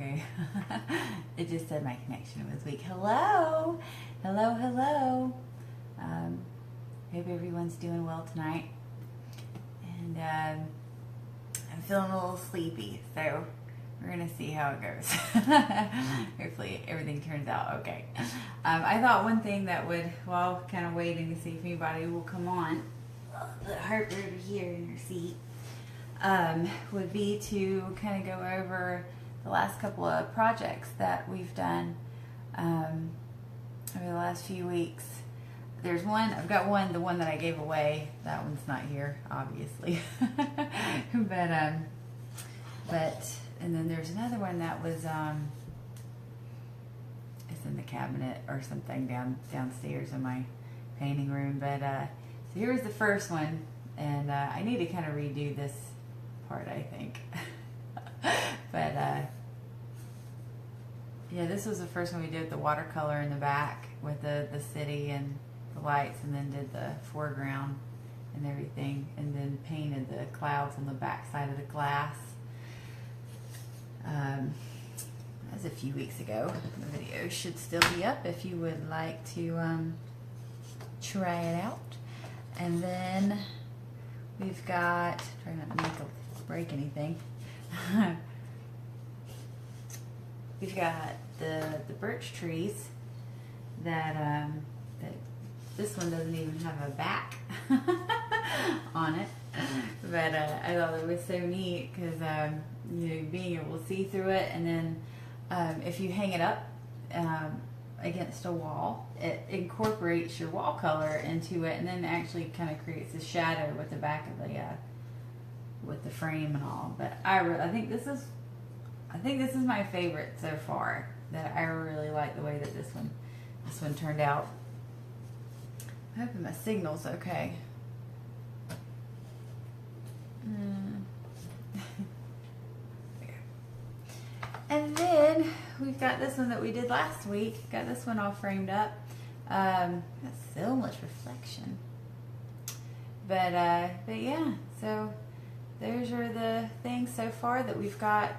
Okay. It just said my connection was weak. Hello. Hello, hello. Hope everyone's doing well tonight. And I'm feeling a little sleepy, so we're going to see how it goes. Hopefully everything turns out okay. I thought one thing that would, while kind of waiting to see if anybody will come on, the heart over here in her seat, would be to kind of go over the last couple of projects that we've done over the last few weeks. There's one, I've got one, the one that I gave away. That one's not here, obviously. but, and then there's another one that was, it's in the cabinet or something downstairs in my painting room. But, so here was the first one, and I need to kind of redo this part, I think. But yeah, this was the first one we did, the watercolor in the back with the city and the lights, and then did the foreground and everything, and then painted the clouds on the back side of the glass. That was a few weeks ago. The video should still be up if you would like to try it out. And then we've got, try not to break anything. We've got the birch trees that this one doesn't even have a back on it, but I thought it was so neat because you know, being able to see through it, and then if you hang it up against a wall, it incorporates your wall color into it, and then actually kind of creates a shadow with the back of the with the frame and all. But I think this is my favorite so far. That I really like the way that this one turned out. I'm hoping my signal's okay. And then we've got this one that we did last week. Got this one all framed up. Got so much reflection. But yeah, so those are the things so far that we've got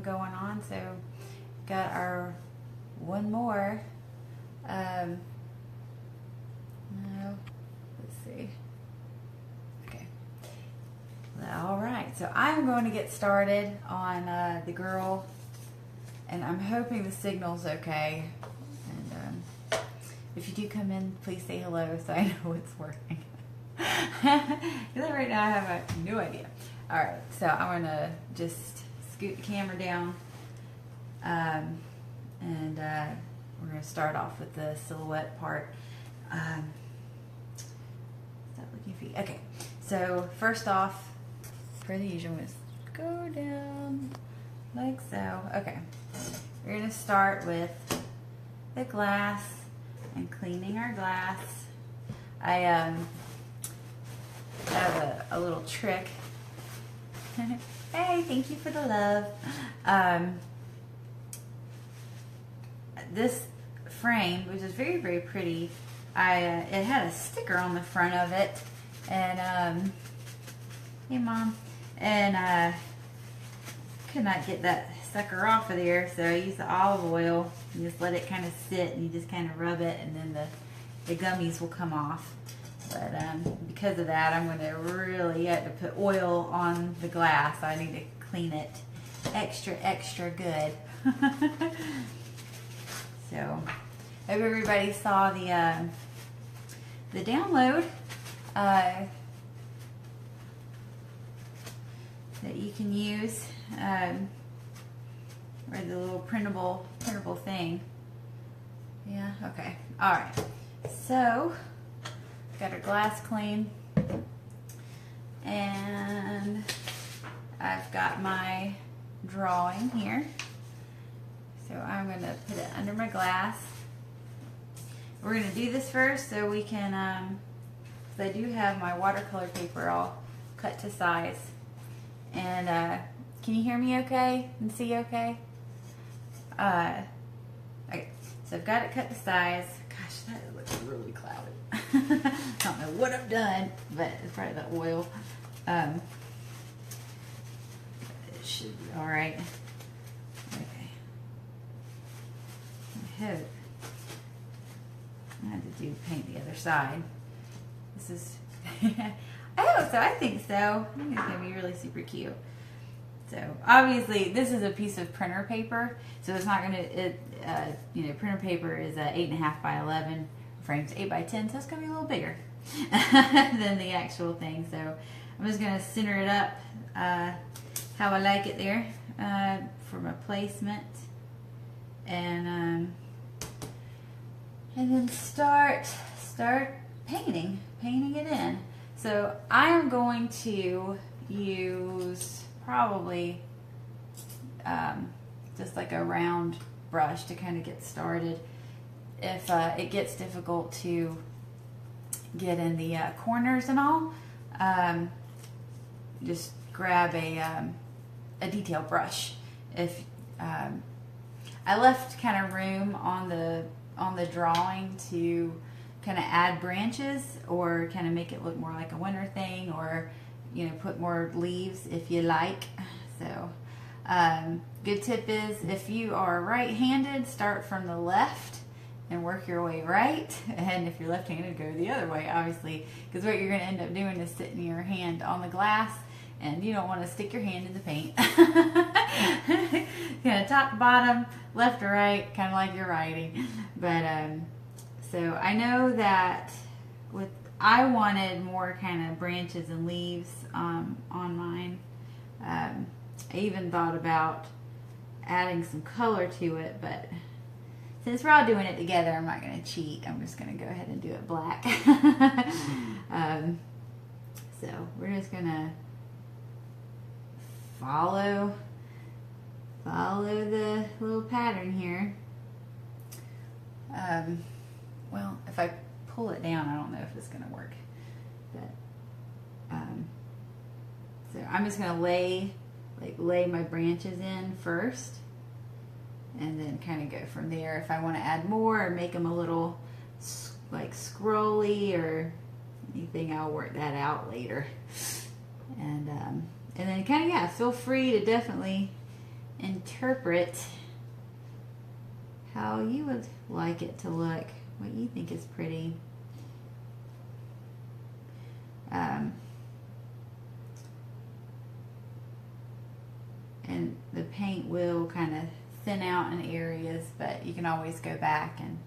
going on. So got our one more. No, let's see. Okay. All right. So I'm going to get started on the girl, and I'm hoping the signal's okay. And if you do come in, please say hello so I know it's working. Because right now I have no idea. All right. So I'm going to just scoot the camera down. And we're going to start off with the silhouette part. Stop looking for you. Okay, so first off, per the usual, is go down like so. Okay, we're going to start with the glass and cleaning our glass. I have a little trick. Hey, thank you for the love. This frame, which is very, very pretty, it had a sticker on the front of it, and hey mom, and could not get that sucker off of there, so I used the olive oil and just let it kind of sit, and you just kind of rub it, and then the gummies will come off. But because of that, I'm going to really have to put oil on the glass. I need to clean it extra good. So, hope everybody saw the download that you can use, or the little printable thing. Yeah. Okay. All right. So, got our glass clean, and I've got my drawing here. So I'm going to put it under my glass. We're going to do this first so we can, because I do have my watercolor paper all cut to size. And can you hear me okay and see okay? Okay, so I've got it cut to size. Gosh, that looks really cloudy. I don't know what I've done, but it's probably the oil. It should be all right. hope. I had to paint the other side. This is, I hope so. I think so. I think it's going to be really super cute. So obviously this is a piece of printer paper, so it's not going to, you know, printer paper is 8.5 by 11, frames 8 by 10, so it's going to be a little bigger than the actual thing. So I'm just going to center it up how I like it there for my placement, and then start painting it in. So I am going to use probably just like a round brush to kind of get started. If it gets difficult to get in the corners and all, just grab a detail brush. If I left kind of room on the drawing to kind of add branches or kind of make it look more like a winter thing, or you know, put more leaves if you like. So good tip is, if you are right-handed, start from the left and work your way right, and if you're left-handed, go the other way, obviously, because what you're going to end up doing is sitting your hand on the glass, and you don't want to stick your hand in the paint. Kind of top to bottom, left to right, kind of like you're writing. But so I know that I wanted more kind of branches and leaves on mine. I even thought about adding some color to it, but since we're all doing it together, I'm not going to cheat. I'm just going to go ahead and do it black. So we're just going to follow the little pattern here. Well, if I pull it down, I don't know if it's going to work. But so I'm just going to lay my branches in first, and then kind of go from there. If I want to add more or make them a little like scrolly or anything, I'll work that out later. And then kind of, yeah, feel free to definitely interpret how you would like it to look, what you think is pretty. And the paint will kind of thin out in areas, but you can always go back and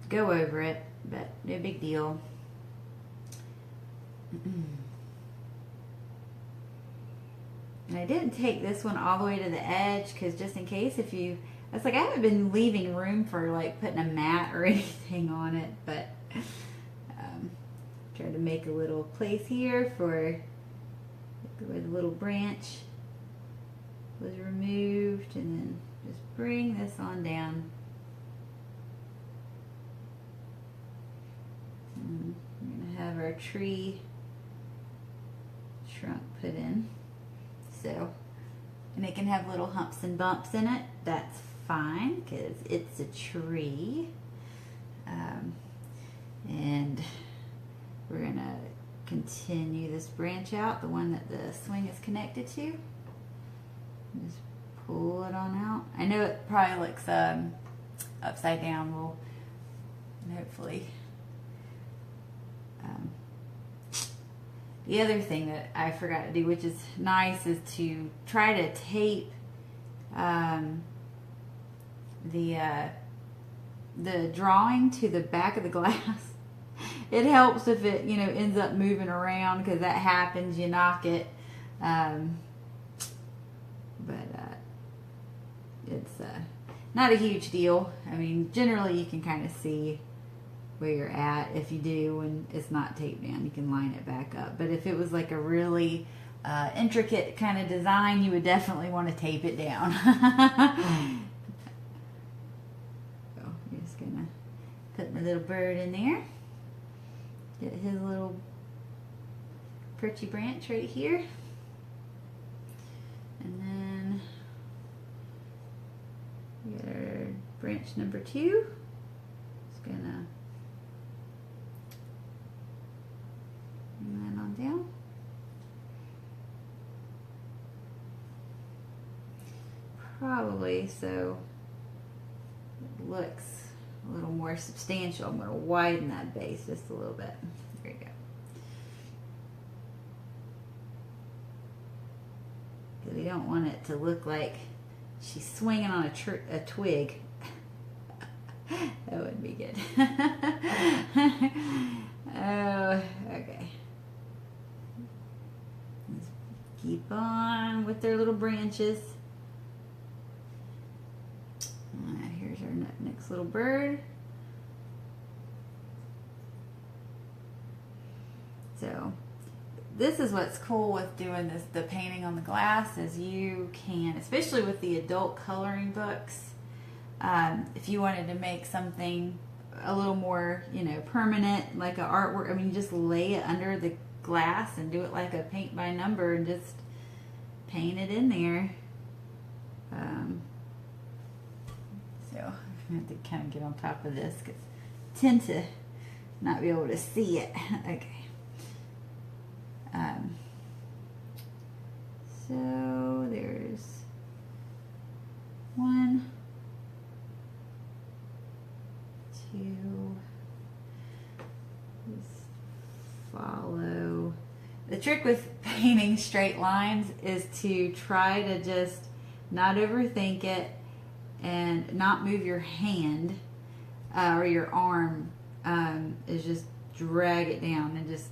go over it, but no big deal. And I didn't take this one all the way to the edge, because just in case, if you, I was like, I haven't been leaving room for like putting a mat or anything on it, but tried to make a little place here for where the little branch was removed, and then just bring this on down. And we're going to have our tree trunk put in. So, and it can have little humps and bumps in it. That's fine, because it's a tree. And we're going to continue this branch out, the one that the swing is connected to. Just pull it on out. I know it probably looks upside down. We'll hopefully. The other thing that I forgot to do, which is nice, is to try to tape the drawing to the back of the glass. It helps if it, you know, ends up moving around, because that happens. You knock it, but it's not a huge deal. I mean, generally you can kind of see where you're at. If you do, when it's not taped down, you can line it back up. But if it was like a really intricate kind of design, you would definitely want to tape it down. So I'm just gonna put my little bird in there. Get his little perchy branch right here. And then we got our branch number 2. Just gonna bring that on down. Probably so looks a little more substantial. I'm going to widen that base just a little bit. There you go. Because we don't want it to look like she's swinging on a twig. That wouldn't be good. Oh, okay. Let's keep on with their little branches. Here's our next little bird. So this is what's cool with doing this, the painting on the glass, is you can, especially with the adult coloring books, if you wanted to make something a little more, you know, permanent, like an artwork, I mean, you just lay it under the glass and do it like a paint by number and just paint it in there. So I have to kind of get on top of this because I tend to not be able to see it. Okay. So there's one, two, just follow. The trick with painting straight lines is to try to just not overthink it and not move your hand or your arm, is just drag it down and just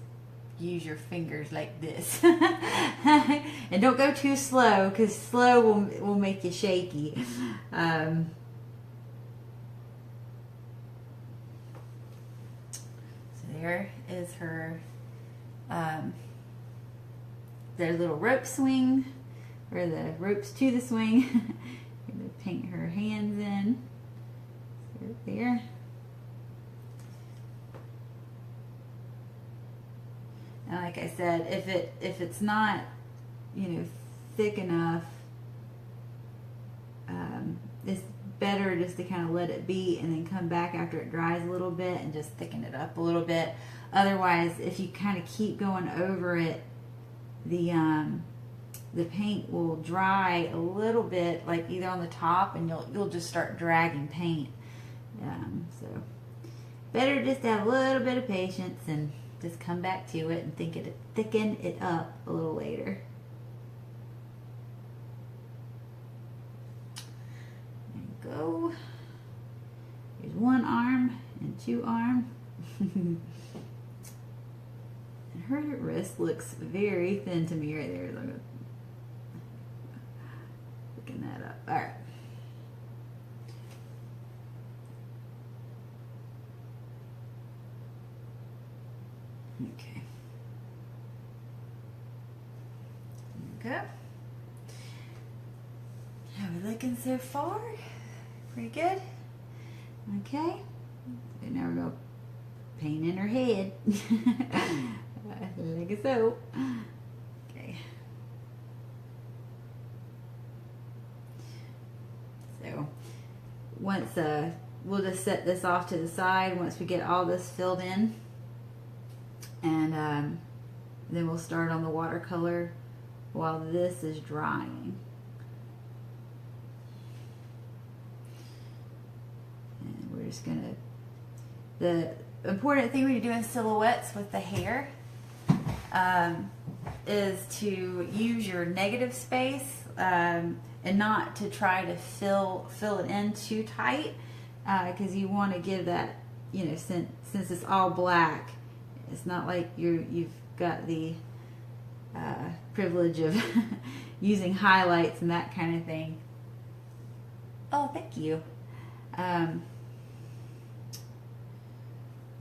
use your fingers like this. And don't go too slow, because slow will make you shaky. So there is her their little rope swing, or the ropes to the swing. I'm going to paint her hands in right there. And like I said, if it's not, you know, thick enough, it's better just to kind of let it be and then come back after it dries a little bit and just thicken it up a little bit. Otherwise, if you kind of keep going over it, the paint will dry a little bit, like either on the top, and you'll just start dragging paint. So better just to have a little bit of patience and just come back to it and thicken it up a little later. There you go. Here's one arm and two arm. And her wrist looks very thin to me right there. Look, thicken that up. All right. Okay. There we go. How are we looking so far? Pretty good. Okay. So now we're going to paint in her head. Like so. Okay. So once we'll just set this off to the side once we get all this filled in. And then we'll start on the watercolor while this is drying. And we're just gonna, the important thing when you're doing silhouettes with the hair is to use your negative space and not to try to fill it in too tight, because you want to give that, you know, since it's all black, it's not like you've got the privilege of using highlights and that kind of thing. Oh, thank you.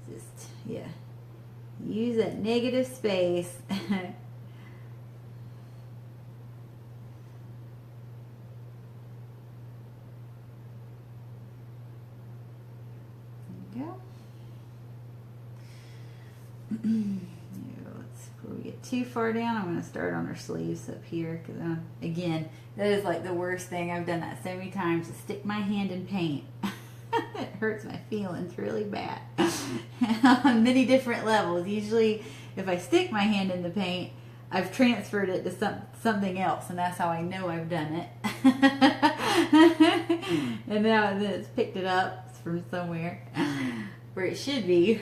Just, yeah. Use that negative space. There you go. Before we get too far down, I'm going to start on her sleeves up here, because again, that is like the worst thing. I've done that so many times, to stick my hand in paint. It hurts my feelings really bad on many different levels. Usually if I stick my hand in the paint, I've transferred it to something else, and that's how I know I've done it. And now that it's picked it up from somewhere where it should be,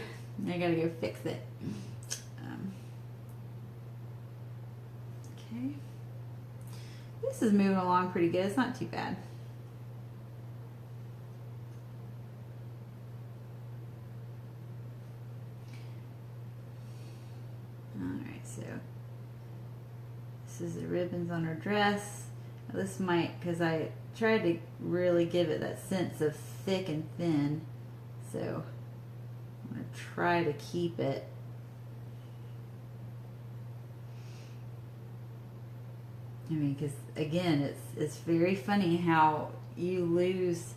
I gotta go fix it. Okay. This is moving along pretty good. It's not too bad. Alright, so this is the ribbons on her dress. Now this might, because I tried to really give it that sense of thick and thin, so I'm going to try to keep it. I mean, because again, it's very funny how you lose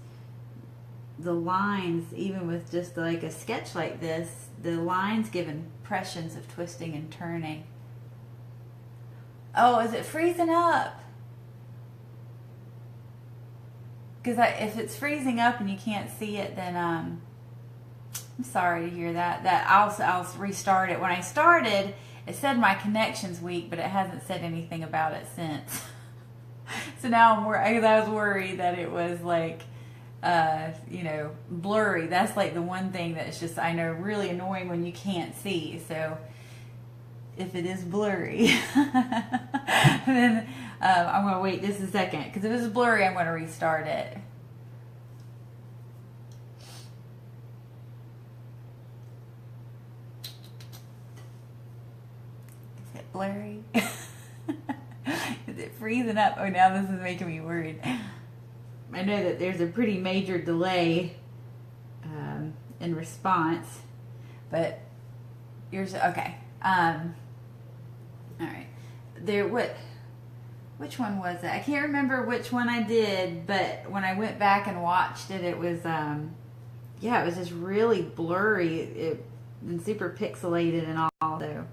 the lines, even with just like a sketch like this. The lines give impressions of twisting and turning. Oh, is it freezing up? Because if it's freezing up and you can't see it, then I'm sorry to hear that. I'll restart it. When I started, it said my connection's weak, but it hasn't said anything about it since. So now I was worried that it was like, you know, blurry. That's like the one thing that's just, I know, really annoying when you can't see. So if it is blurry, then I'm going to wait just a second, because if it's blurry, I'm going to restart it. Is it blurry? Is it freezing up? Oh, now this is making me worried. I know that there's a pretty major delay in response, but yours, okay. All right. Which one was it? I can't remember which one I did, but when I went back and watched it, it was, yeah, it was just really blurry and super pixelated and all. So,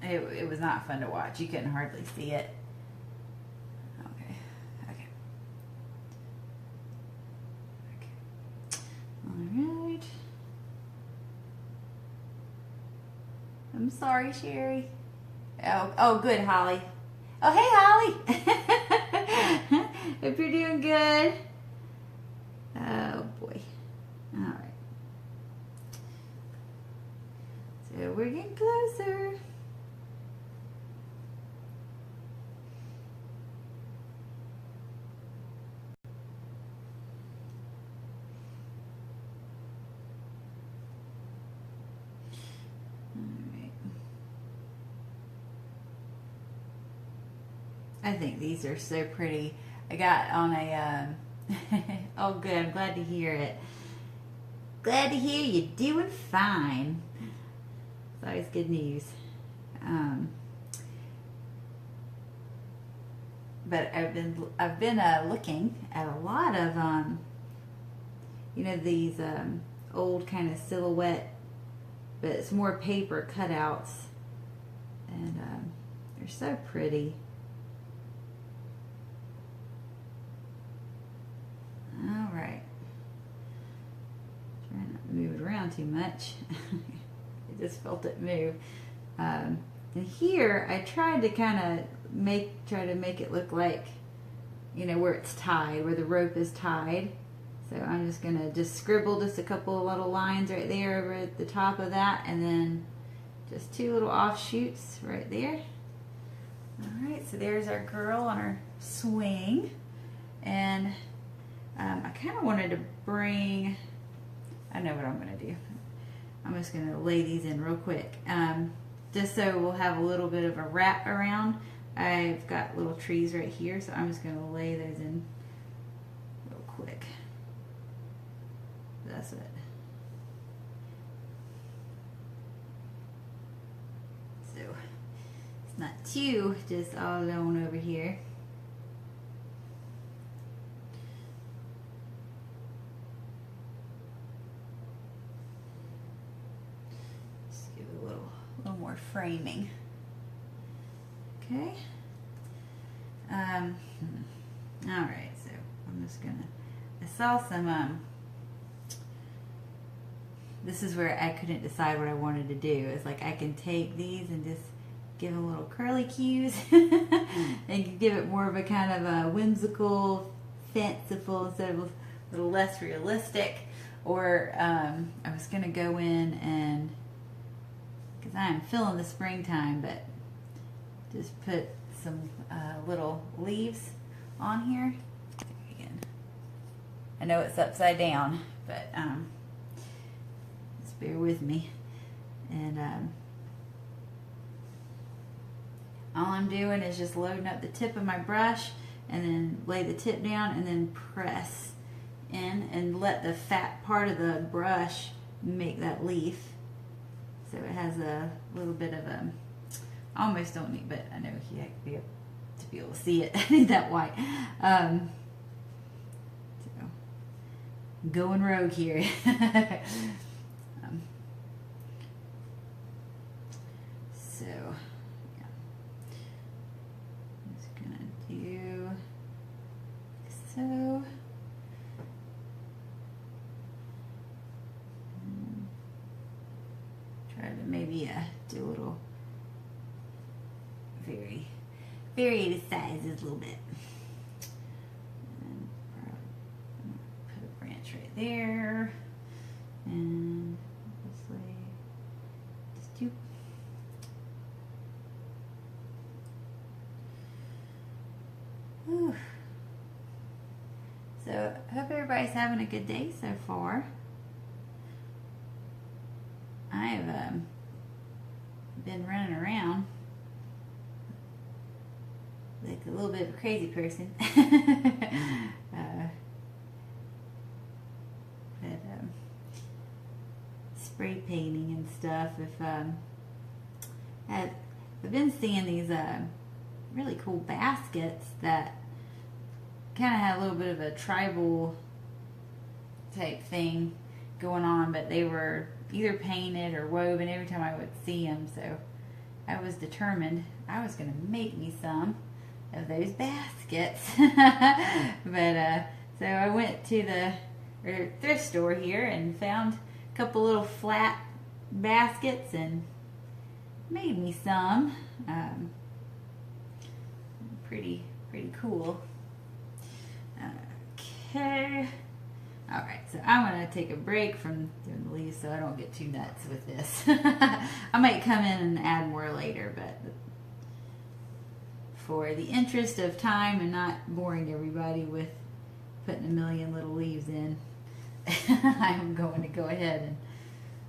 it was not fun to watch. You couldn't hardly see it. Okay. All right. I'm sorry, Sherry. Oh, good, Holly. Oh, hey, Holly. Hope you're doing good. Oh, boy. All right. So we're getting closer. I think these are so pretty. I got on a, oh good, I'm glad to hear it. Glad to hear you're doing fine. It's always good news. But I've been looking at a lot of, you know, these old kind of silhouette, but it's more paper cutouts, and they're so pretty. All right. Trying not to move it around too much. I just felt it move. And here I tried to kind of try to make it look like, you know, where it's tied, where the rope is tied. So I'm just gonna just scribble just a couple of little lines right there over at the top of that, and then just two little offshoots right there. All right, so there's our girl on her swing, and I kind of wanted to bring, I know what I'm going to do. I'm just going to lay these in real quick. Just so we'll have a little bit of a wrap around. I've got little trees right here, so I'm just going to lay those in real quick. That's it. So it's not too just all alone over here. More framing. Okay. All right, so I'm just gonna, I saw some this is where I couldn't decide what I wanted to do. It's like I can take these and just give them little curly cues and give it more of a kind of a whimsical, fanciful instead of a little less realistic. Or I was going to go in and, because I am feeling the springtime, but just put some little leaves on here. Again, I know it's upside down, but just bear with me. And all I'm doing is just loading up the tip of my brush and then lay the tip down and then press in and let the fat part of the brush make that leaf. So it has a little bit of a, I almost don't need, but I know you have to be able to see it. I need that white. So, going rogue here. So, yeah. I'm just gonna do so. Try to maybe do a little vary the sizes a little bit. And put a branch right there. And just do. Whew. So I hope everybody's having a good day so far. I have been running around like a little bit of a crazy person. Spray painting and stuff. I've been seeing these really cool baskets that kind of had a little bit of a tribal type thing going on, but they were either painted or woven every time I would see them. So I was determined I was going to make me some of those baskets. But so I went to the thrift store here and found a couple little flat baskets and made me some. Pretty cool. Okay. All right, so I'm going to take a break from doing the leaves so I don't get too nuts with this. I might come in and add more later, but for the interest of time and not boring everybody with putting a million little leaves in, I'm going to go ahead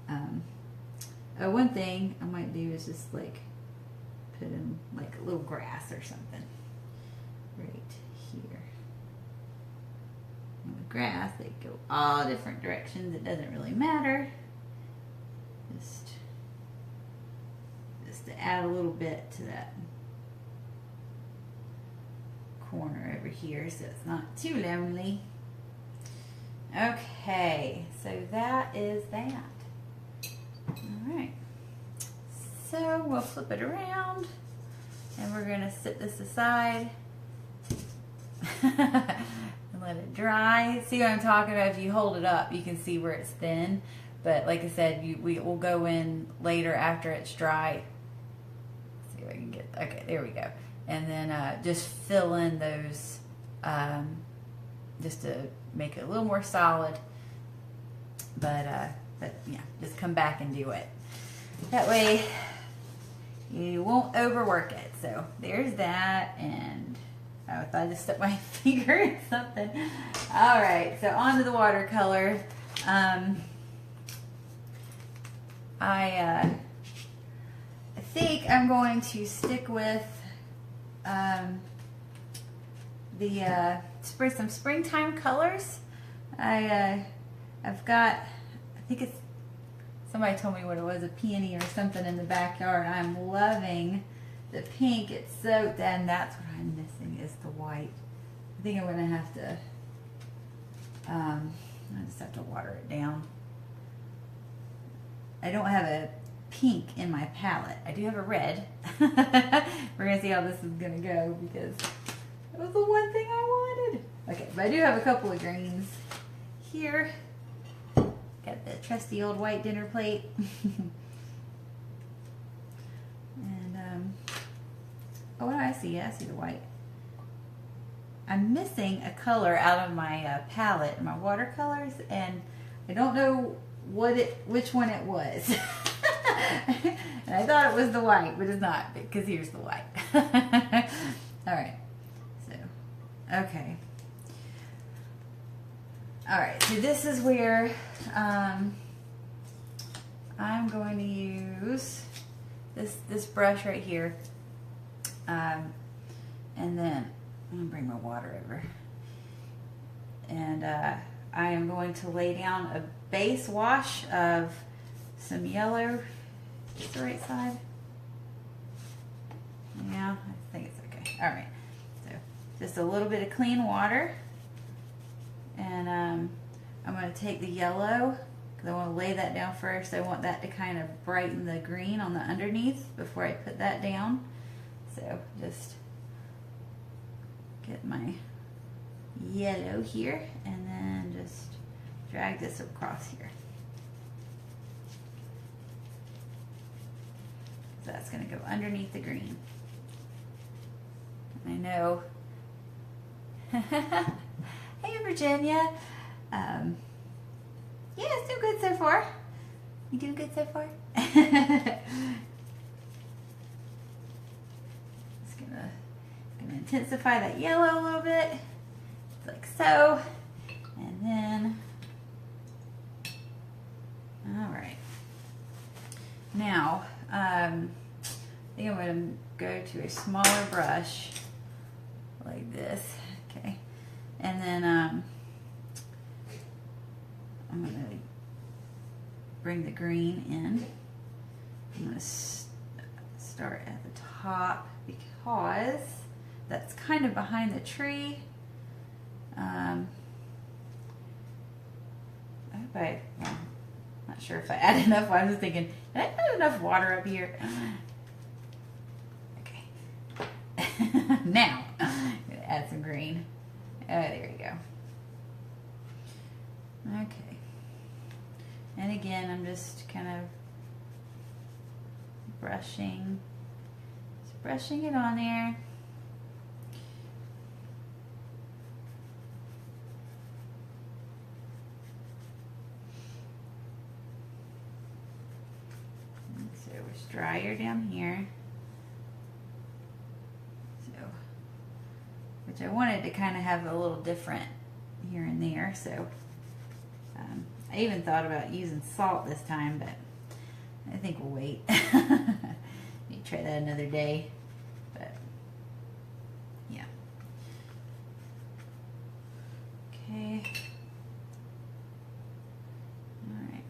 and one thing I might do is just like put in like a little grass or something right here. And with grass, they go all different directions. It doesn't really matter. Just to add a little bit to that corner over here so it's not too lonely. Okay, so that is that. Alright, so we'll flip it around and we're going to set this aside and let it dry. See what I'm talking about? If you hold it up, you can see where it's thin, but like I said, we will go in later after it's dry. Let's see if I can get, okay, there we go. And then just fill in those just to make it a little more solid, but yeah, just come back and do it. That way you won't overwork it. So there's that, and I thought I just stuck my finger in something. All right, so on to the watercolor. I think I'm going to stick with some springtime colors. I've got, I think it's, somebody told me what it was, a peony or something in the backyard. I'm loving the pink. It's so, then that's what I'm missing is the white. I think I'm going to have to, I just have to water it down. I don't have a pink in my palette. I do have a red. We're going to see how this is going to go because it was the one thing I wanted. Okay, but I do have a couple of greens here. Okay, Got the trusty old white dinner plate. And, oh, what do I see? Yeah, I see the white. I'm missing a color out of my palette, my watercolors, and I don't know which one it was. And I thought it was the white, but it's not, because here's the white. All right, so, okay. All right, so this is where I'm going to use this brush right here, and then I'm going to bring my water over, and I am going to lay down a base wash of some yellow. Is the right side? Yeah, I think it's okay. All right, so just a little bit of clean water, and I'm going to take the yellow because I want to lay that down first. I want that to kind of brighten the green on the underneath before I put that down. So just get my yellow here and then just drag this across here. So that's going to go underneath the green. I know. Hey, Virginia. Yeah, it's doing good so far. You doing good so far? Just gonna intensify that yellow a little bit, like so, and then, all right. Now, I think I'm going to go to a smaller brush like this, okay, and then I'm going to bring the green in. I'm going to start at the top because that's kind of behind the tree. I hope well, not sure if I add enough. I was thinking, did I put enough water up here? Okay. Now, I'm going to add some green. Oh, there you go. Okay. And again, I'm just kind of brushing it on there. So it's drier down here. So, which I wanted to kind of have a little different here and there. So I even thought about using salt this time, but I think we'll wait. Maybe try that another day. But yeah. Okay. All right.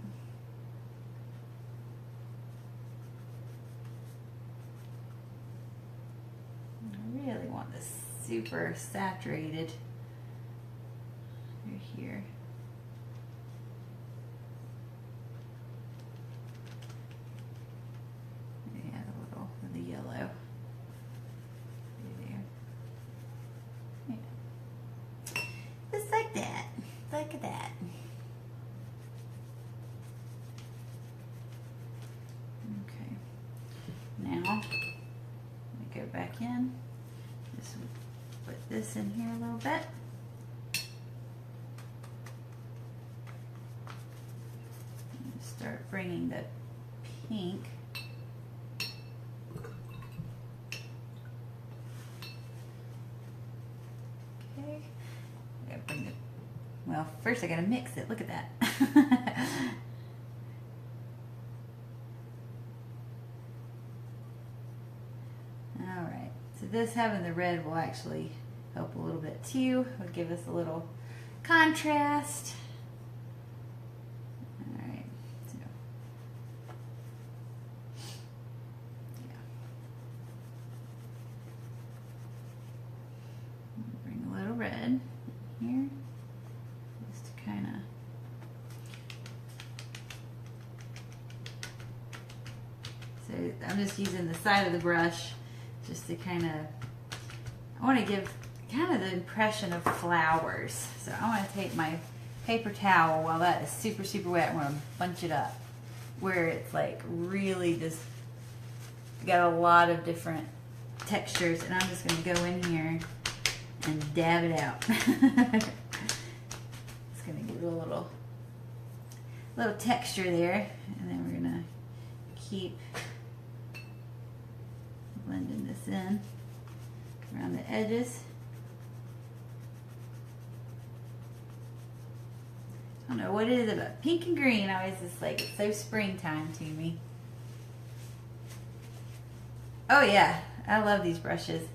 I really want this super saturated right here. Add a little of the yellow right there. Yeah. Just like that. Like that. Okay. Now, let me go back in. Just put this in here a little bit. And start bringing the pink. Okay. I gotta bring the, well, first I gotta mix it. Look at that. Alright, so this having the red will actually help a little bit too. It'll give us a little contrast. Alright, so yeah. Bring a little red here, just to kind of I'm just using the side of the brush just to kind of, I want to give kind of the impression of flowers. So I want to take my paper towel while that is super, super wet. I'm going to bunch it up where it's like really just got a lot of different textures, and I'm just going to go in here and dab it out. It's going to give it a little texture there, and then we're going to keep blending this in around the edges. I don't know what it is about pink and green. I always just like, it's so springtime to me. Oh yeah, I love these brushes.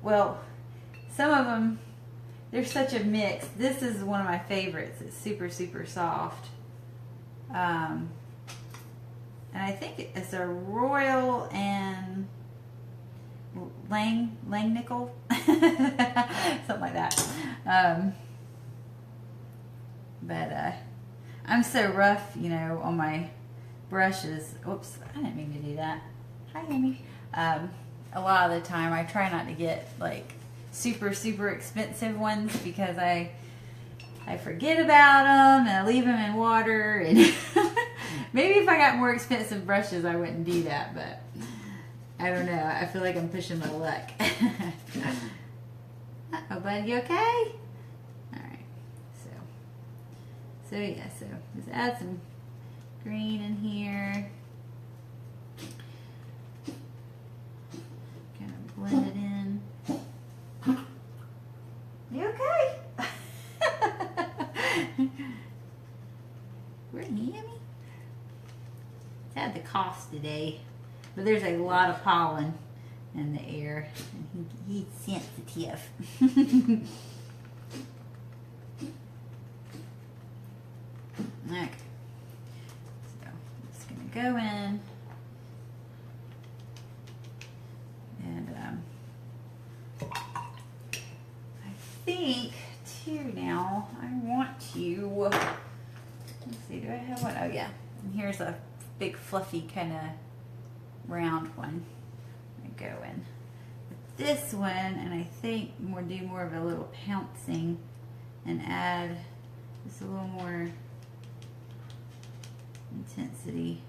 Well, some of them, they're such a mix. This is one of my favorites. It's super, super soft. And I think it's a Royal and Langnickel, something like that. But I'm so rough, you know, on my brushes. Oops, I didn't mean to do that. Hi, Amy. A lot of the time I try not to get like super, super expensive ones because I forget about them and I leave them in water. And maybe if I got more expensive brushes, I wouldn't do that, but I don't know. I feel like I'm pushing my luck. Uh-oh, bud, you okay? So yeah, so just add some green in here. Kind of blend it in. You okay? Where Hammy? He's had the cough today, but there's a lot of pollen in the air, and he's sensitive. Okay, so I'm just going to go in and I think too now I want to, let's see, do I have one? Oh yeah, and here's a big fluffy kind of round one. I go in with this one, and I think we'll do more of a little pouncing and add just a little more intensity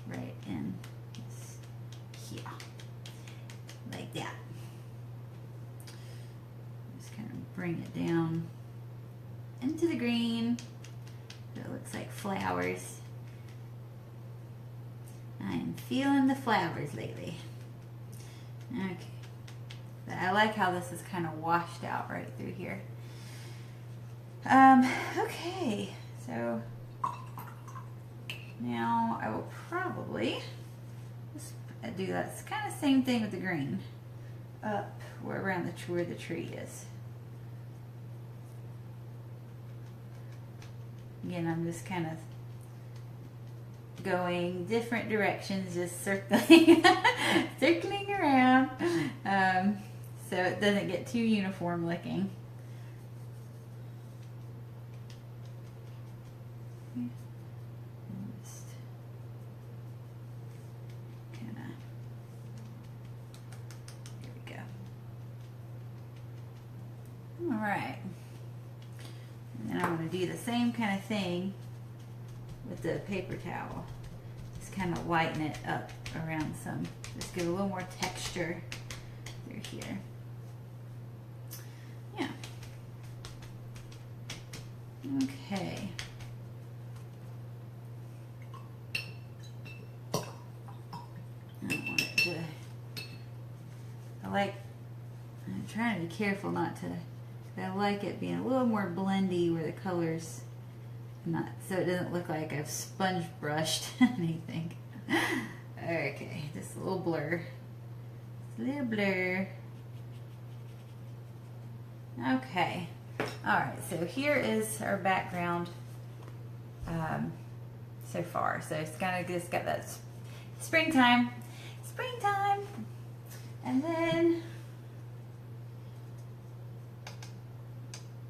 right in here, like that. Just kind of bring it down into the green so it looks like flowers. I am feeling the flowers lately. Okay, but I like how this is kind of washed out right through here. Okay, so now I will probably just do that kind of same thing with the green up where around where the tree is. Again, I'm just kind of going different directions, just circling, circling around, so it doesn't get too uniform looking. Alright, and then I'm going to do the same kind of thing with the paper towel. Just kind of lighten it up around some, just give a little more texture through here. Yeah. Okay. I don't want it to, I'm trying to be careful not to, I like it being a little more blendy where the colors not, so it doesn't look like I've sponge brushed anything. Okay, just a little blur. Just a little blur. Okay. Alright, so here is our background so far. So it's kind of just got that springtime. And then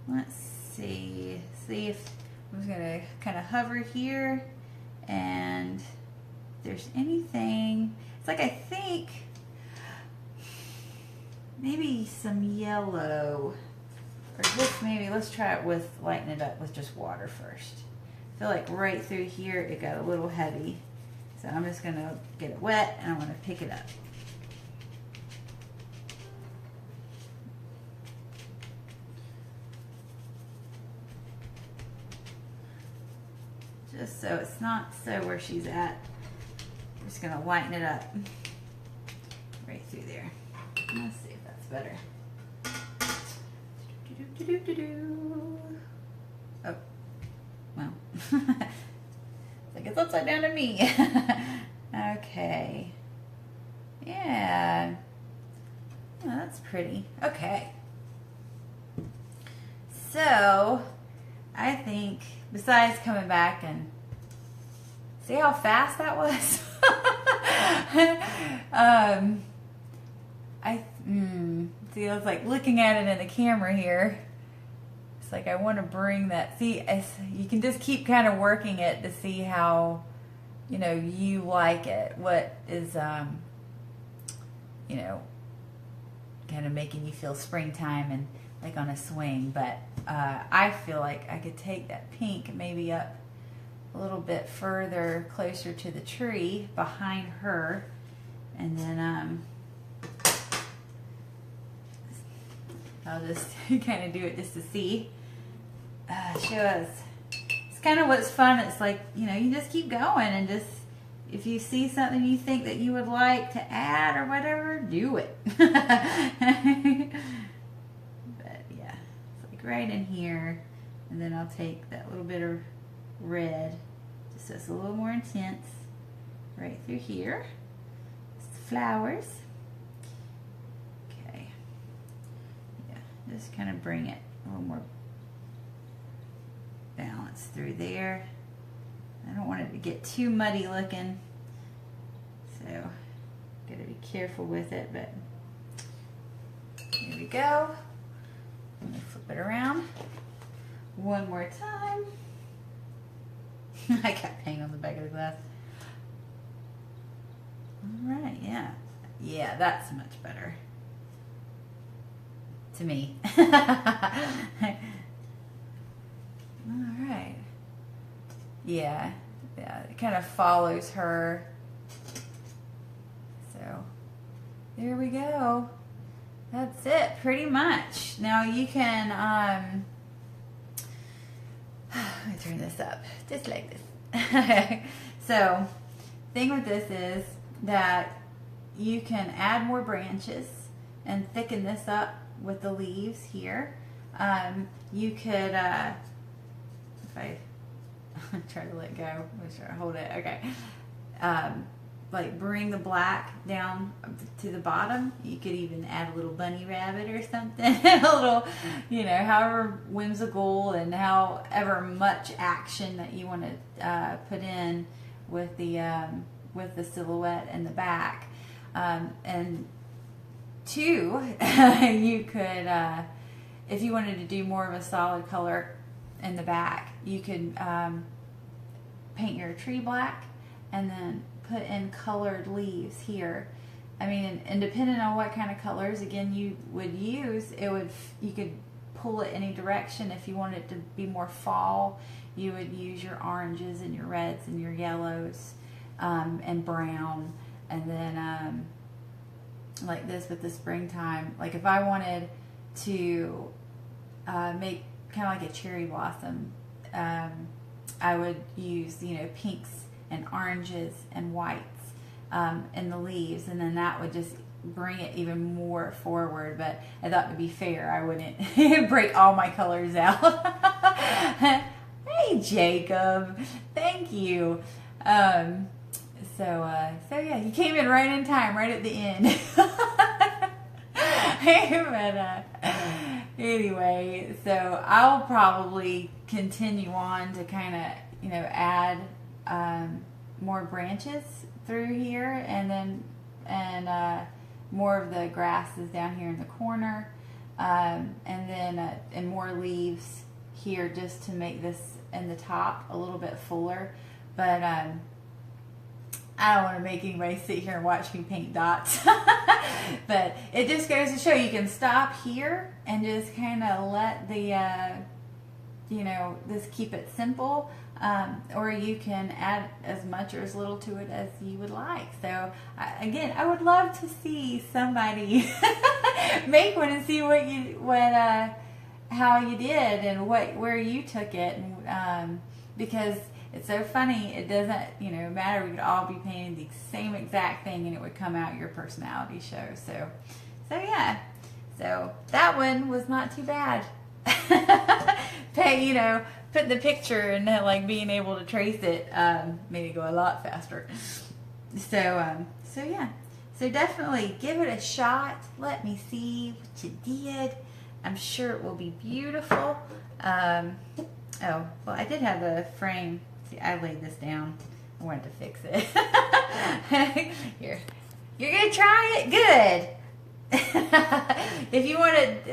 let's see if I'm just gonna kind of hover here, and if there's anything, it's like I think maybe some yellow or just maybe let's try it with, lighten it up with just water first. I feel like right through here it got a little heavy. So I'm just going to get it wet and I'm going to pick it up. Just so it's not so where she's at. I'm just going to lighten it up right through there. Let's see if that's better. Oh, well. Like it's upside down to me. Okay. Yeah. Oh, that's pretty. Okay. So, I think, besides coming back and see how fast that was? See, I was like looking at it in the camera here. It's like I want to bring that. See, you can just keep kind of working it to see how, you know, you like it. What is, you know, kind of making you feel springtime and like on a swing. But I feel like I could take that pink maybe up a little bit further, closer to the tree behind her, and then I'll just kind of do it just to see. Show us. It's kind of what's fun. It's like, you know, you just keep going and just, if you see something you think that you would like to add or whatever, do it. But yeah, it's like right in here, and then I'll take that little bit of red, just so it's a little more intense, right through here. It's the flowers. Okay. Yeah, just kind of bring it a little more balance through there. I don't want it to get too muddy looking, so gotta be careful with it, but here we go. Let me flip it around one more time. I got paint on the back of the glass. All right, yeah. Yeah, that's much better to me. All right. Yeah, it kind of follows her. So, there we go. That's it, pretty much. Now you can, let me turn this up, just like this. So, thing with this is that you can add more branches and thicken this up with the leaves here. You could, if I try to let go, make sure I hold it, okay. Like bring the black down to the bottom. You could even add a little bunny rabbit or something. A little, you know, however whimsical and however much action that you want to put in with the silhouette and the back. And two, you could, if you wanted to do more of a solid color in the back, you could paint your tree black and then put in colored leaves here. I mean, and depending on what kind of colors again you would use, you could pull it any direction. If you wanted it to be more fall, you would use your oranges and your reds and your yellows and brown, and then like this with the springtime. Like if I wanted to make kind of like a cherry blossom, I would use, you know, pinks and oranges and whites in the leaves, and then that would just bring it even more forward. But I thought, to be fair, I wouldn't break all my colors out. Hey Jacob, thank you. So yeah, you came in right in time, right at the end. But anyway, so I'll probably continue on to kind of, you know, add more branches through here, and then more of the grasses down here in the corner, and then and more leaves here just to make this in the top a little bit fuller. But I don't want to make anybody sit here and watch me paint dots. But it just goes to show you can stop here and just kind of let the, just keep it simple. Or you can add as much or as little to it as you would like. So again, I would love to see somebody make one and see how you did and where you took it, and because it's so funny. It doesn't matter. We could all be painting the same exact thing and it would come out your personality show. So yeah. So that one was not too bad. Putting the picture and like being able to trace it made it go a lot faster. So yeah. So definitely give it a shot. Let me see what you did. I'm sure it will be beautiful. Oh, well, I did have a frame. See, I laid this down. I wanted to fix it. Here. You're going to try it? Good. If you wanted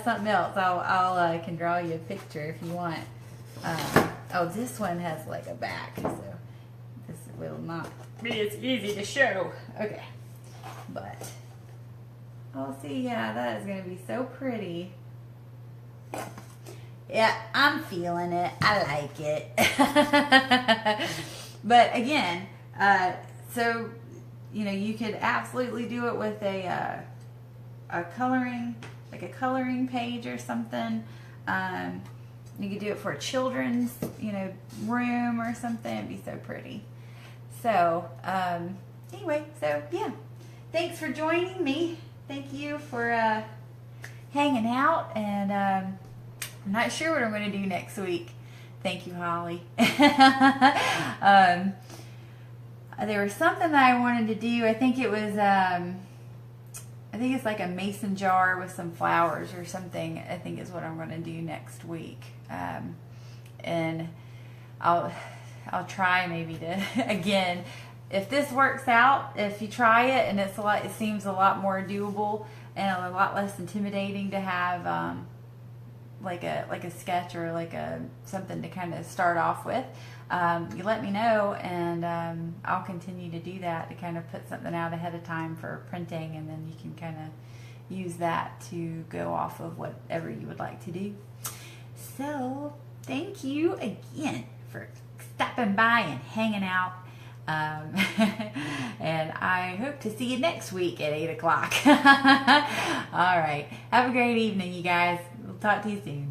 something else, I can draw you a picture if you want. Oh, this one has like a back, so this will not be as easy to show. Okay. But, oh, see, yeah, that is going to be so pretty. Yeah, I'm feeling it. I like it. But again, so, you could absolutely do it with a coloring page or something. You could do it for a children's, room or something. It'd be so pretty. So, anyway, so yeah. Thanks for joining me. Thank you for hanging out, and I'm not sure what I'm going to do next week. Thank you, Holly. There was something that I wanted to do. I think it was, I think it's like a mason jar with some flowers or something. I think is what I'm going to do next week. And I'll try maybe to, again, if this works out, if you try it and it seems a lot more doable and a lot less intimidating to have like a sketch or like something to kind of start off with, you let me know, and I'll continue to do that, to kind of put something out ahead of time for printing, and then you can kind of use that to go off of whatever you would like to do. So thank you again for stopping by and hanging out. And I hope to see you next week at 8 o'clock. All right. Have a great evening, you guys. We'll talk to you soon.